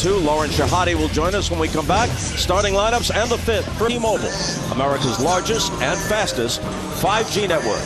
Lauren Shahadi will join us when we come back. Starting lineups and the fifth for T-Mobile, America's largest and fastest 5G network.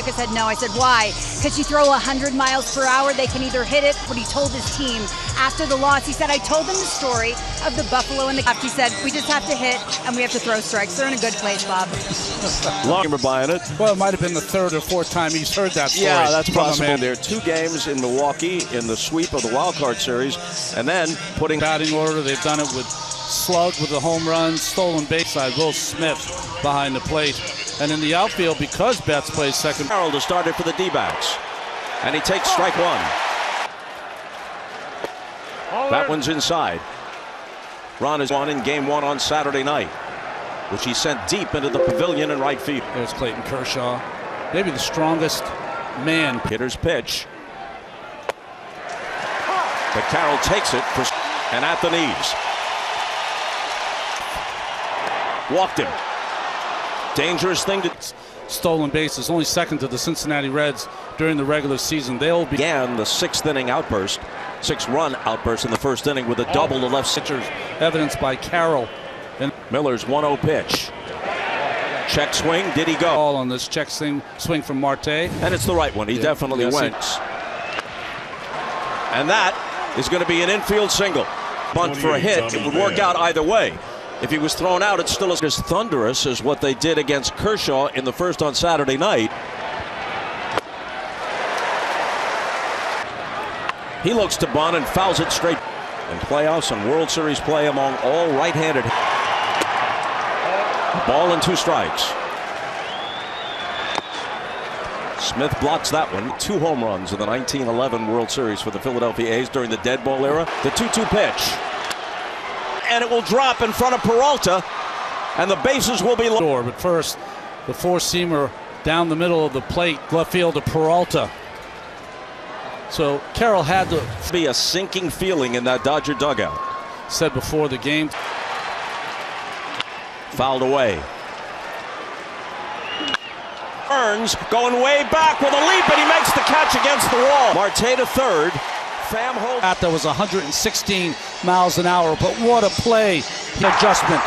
I said no. I said, why? Because you throw 100 miles per hour, they can either hit it. What he told his team after the loss, he said, I told them the story of the Buffalo and the Cubs. He said, we just have to hit and we have to throw strikes. They're in a good place, Bob. Long buying it. Well, it might have been the third or fourth time he's heard that story. Yeah, that's possible. There are 2 games in Milwaukee in the sweep of the wild card series, and then putting batting order. They've done it with slug with the home run, stolen base side, Will Smith behind the plate. And in the outfield, because Betts plays second. Carroll to start it for the D-Bbacks. And he takes strike 1. That one's inside. Ron is on in game 1 on Saturday night, which he sent deep into the pavilion in right field. There's Clayton Kershaw, maybe the strongest man. Hitter's pitch. But Carroll takes it and at the knees. Walked him. Dangerous thing to stolen bases, only second to the Cincinnati Reds during the regular season. They'll began the 6th inning outburst, 6-run outburst in the first inning with a double to left center. Evidenced by Carroll. And Miller's 1-0 pitch. Check swing. Did he go? All on this check swing from Marte. And it's the right one. He definitely went. And that is going to be an infield single. Bunt for a hit. It would work out either way. If he was thrown out, it still is as thunderous as what they did against Kershaw in the first on Saturday night. He looks to bunt and fouls it straight. In playoffs and World Series play among all right-handed. Ball and 2 strikes. Smith blocks that one. 2 home runs in the 1911 World Series for the Philadelphia A's during the dead ball era. The 2-2 pitch. And it will drop in front of Peralta, and the bases will be low. But first, the 4-seamer down the middle of the plate, left field to Peralta. So Carroll had to be a sinking feeling in that Dodger dugout. Said before the game. Fouled away. Burns going way back with a leap, and he makes the catch against the wall. Marte to third. Pham holds. That was 116 miles an hour, but what a play. Adjustment.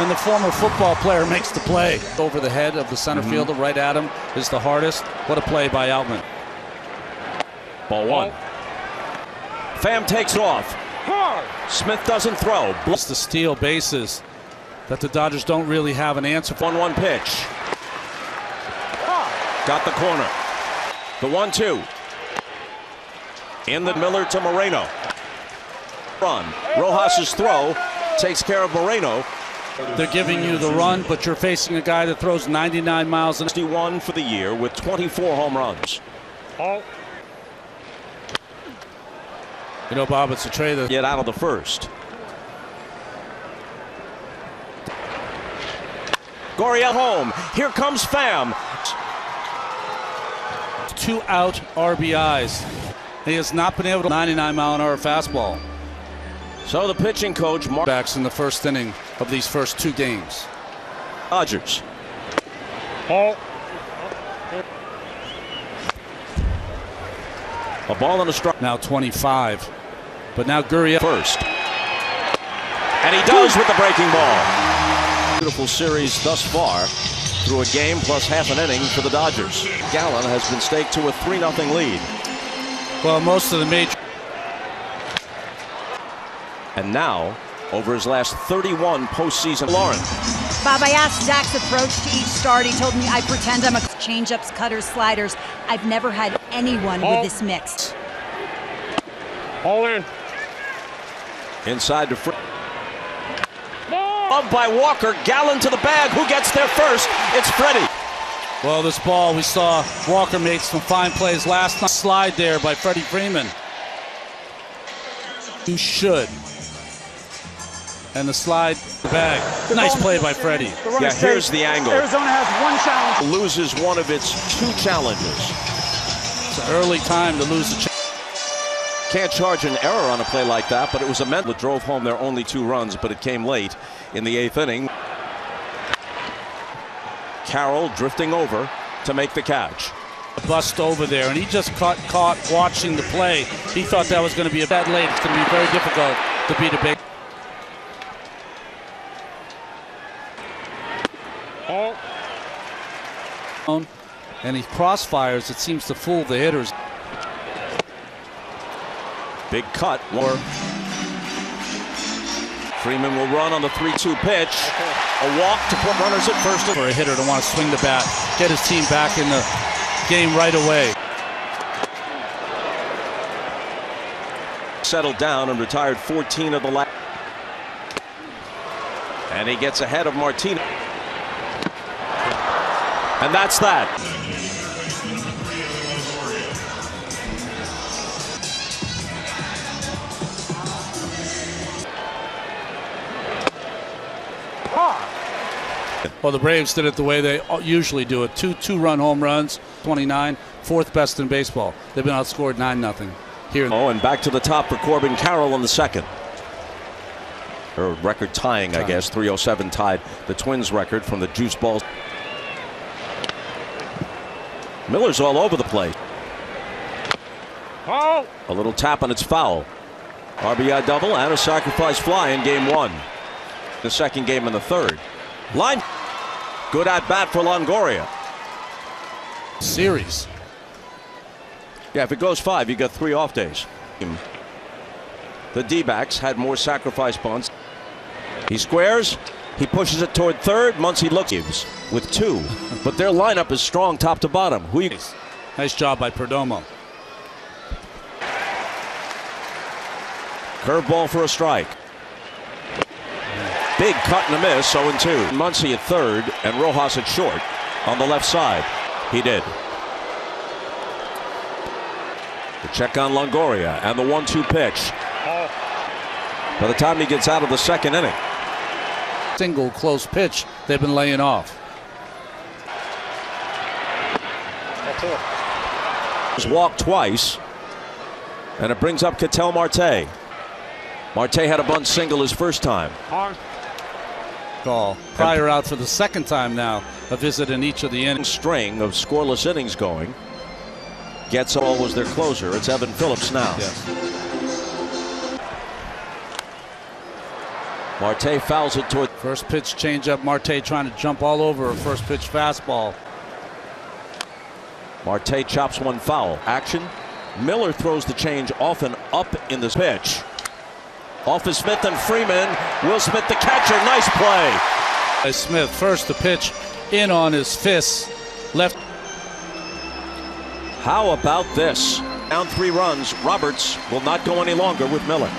And the former football player makes the play. Over the head of the center fielder, right at him, is the hardest. What a play by Outman. Ball 1. Pham takes off. Smith doesn't throw. It's the steal bases that the Dodgers don't really have an answer for. 1-1 pitch. Got the corner. The 1-2. In the Miller to Moreno. Run. Rojas's throw takes care of Moreno. They're giving you the run, but you're facing a guy that throws 99 miles an hour. 61 for the year with 24 home runs. You know, Bob, it's a trade that get out of the first. Gurriel home. Here comes Pham. 2 out RBIs. He has not been able to 99-mile-an-hour fastball. So the pitching coach backs in the first inning of these first 2 games. Dodgers. A ball and a strike. Now 25. But now Gurriel first. And he does with the breaking ball. Beautiful series thus far through a game plus half an inning for the Dodgers. Gallen has been staked to a 3-0 lead. Well, most of the major. And now, over his last 31 postseason, Lauren. Bob, I asked Zach's approach to each start. He told me I pretend I'm a changeups, cutters, sliders. I've never had anyone with this mix. All in. Inside to up by Walker. Gallen to the bag. Who gets there first? It's Freddie. Well, this ball, we saw Walker made some fine plays last night. Slide there by Freddie Freeman. You should. And the slide, the bag. Nice play by Freddie. Yeah, here's the angle. Arizona has 1 challenge. Loses one of its 2 challenges. It's an early time to lose the challenge. Can't charge an error on a play like that, but it was a mental that drove home their only 2 runs, but it came late in the 8th inning. Carroll drifting over to make the catch. Bust over there, and he just caught watching the play. He thought that was going to be a bad late. It's going to be very difficult The D-Bbacks. And he crossfires. It seems to fool the hitters. Big cut. Freeman will run on the 3-2 pitch. A walk to put runners at first. For a hitter to want to swing the bat, get his team back in the game right away. Settled down and retired 14 of the last. And he gets ahead of Martinez. And that's that. Well, the Braves did it the way they usually do it. Two-run home runs, 29, fourth best in baseball. They've been outscored 9-0 here. Oh, and back to the top for Corbin Carroll in the second. Or record tying, I guess. 307 tied the Twins record from the juice balls. Miller's all over the place. Oh. A little tap and it's foul. RBI double and a sacrifice fly in game one. The second game in the third. Line. Good at bat for Longoria. Series. Yeah, if it goes 5, you got 3 off days. The D-Bbacks had more sacrifice bunts. He squares. He pushes it toward third. Muncy looks with 2. But their lineup is strong top to bottom. Nice job by Perdomo. Curveball for a strike. Big cut and a miss, 0-2. Muncy at third and Rojas at short on the left side. He did. The check on Longoria and the 1-2 pitch. By the time he gets out of the second inning. Single close pitch they've been laying off. He's walked twice, and it brings up Ketel Marte. Marte had a bunt single his first time. Call. Pryor out for the second time now. A visit in each of the innings. String of scoreless innings going. Gets all was their closer. It's Evan Phillips now. Yes. Marte fouls it toward First pitch changeup. Marte trying to jump all over a first pitch fastball. Marte chops one foul. Action. Miller throws the change off and up in this pitch. Off is Smith and Freeman. Will Smith the catcher. Nice play. Smith first the pitch in on his fist. Left. How about this? Down 3 runs. Roberts will not go any longer with Miller.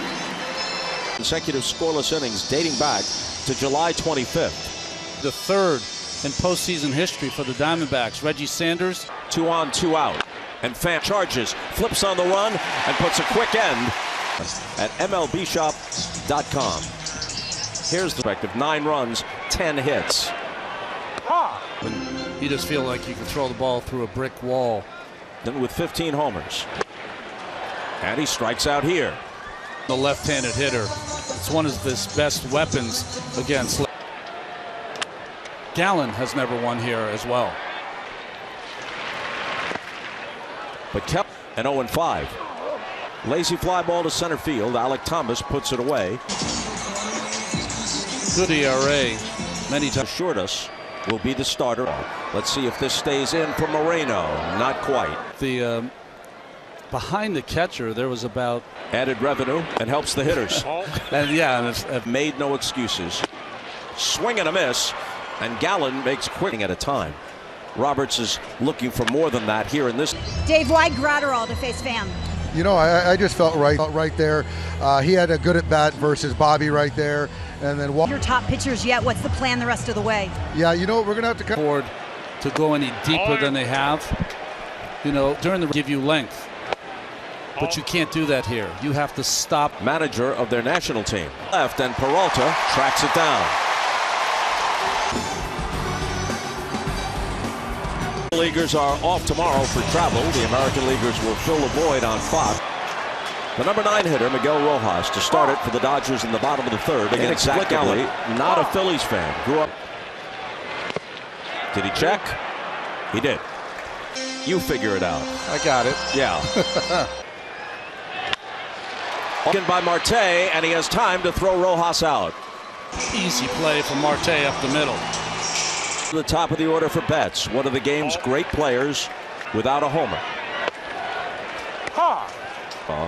Consecutive scoreless innings dating back to July 25th. The third in postseason history for the Diamondbacks. Reggie Sanders. 2 on, 2 out. And Fan charges, flips on the run, and puts a quick end at MLBshop.com. Here's the effect of 9 runs, 10 hits. You just feel like you can throw the ball through a brick wall. Then with 15 homers. And he strikes out here. The left-handed hitter. It's one of his best weapons against. Gallen has never won here as well. But kept an 0-5. Lazy fly ball to center field. Alec Thomas puts it away. Good ERA. Many times assured us will be the starter. Let's see if this stays in for Moreno. Not quite. The behind the catcher there was about added revenue and helps the hitters. And yeah, and have made no excuses. Swing and a miss, and Gallen makes quitting at a time. Roberts is looking for more than that here in this. Dave, why Gratterall to face Pham? You know, I just felt right there. He had a good at bat versus Bobby right there, and then your top pitchers yet. What's the plan the rest of the way? Yeah, you know, we're gonna have to forward to go any deeper than they have. You know, during the give you length, but you can't do that here. You have to stop. Manager of their national team left, and Peralta tracks it down. Leaguers are off tomorrow for travel. The American Leaguers will fill the void on Fox. The number 9 hitter, Miguel Rojas, to start it for the Dodgers in the bottom of the third against Zach Gallen. Not a Phillies fan. Grew up. Did he check? He did. You figure it out. I got it. Yeah. By Marte, and he has time to throw Rojas out. Easy play from Marte up the middle. The top of the order for Betts, one of the game's great players without a homer.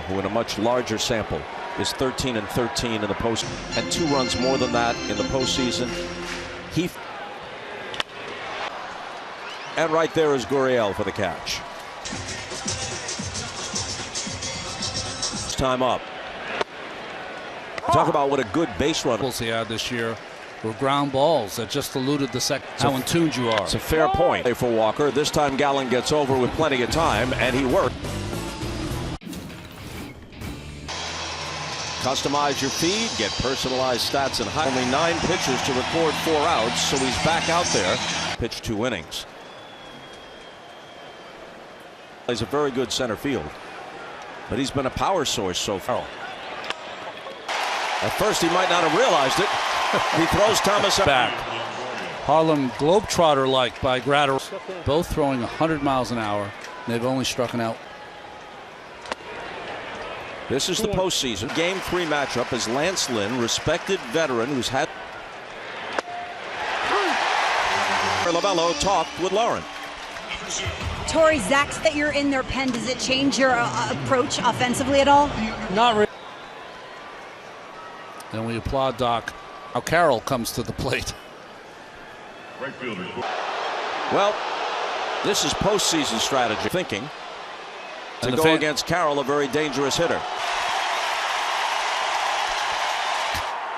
Who in a much larger sample is 13-13 in the post and 2 runs more than that in the postseason. And right there is Gurriel for the catch. Time up. Talk about what a good base run He had this year were ground balls that just eluded the second. How in tune you are. It's a fair point for Walker. This time Gallen gets over with plenty of time, and he worked. Customize your feed, get personalized stats and only 9 pitches to record 4 outs, so he's back out there. Pitched 2 innings. He's a very good center field, but he's been a power source so far. At first, he might not have realized it. He throws Thomas back. Harlem Globetrotter-like by Gratter. Both throwing 100 miles an hour. They've only struck out. This is the postseason. Game 3 matchup is Lance Lynn, respected veteran who's had. Lavello talked with Lauren. Torrey, Zach's that you're in their pen, does it change your approach offensively at all? Not really. And we applaud Doc. Now Carroll comes to the plate. Well, this is postseason strategy thinking to go against Carroll, a very dangerous hitter.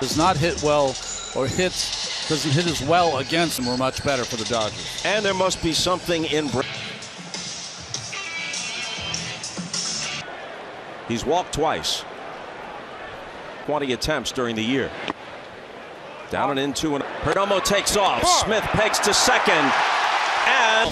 Does not hit well, or doesn't hit as well against him. We're much better for the Dodgers. And there must be something in. He's walked twice. 20 attempts during the year. Down and into, and Perdomo takes off. Smith pegs to second, and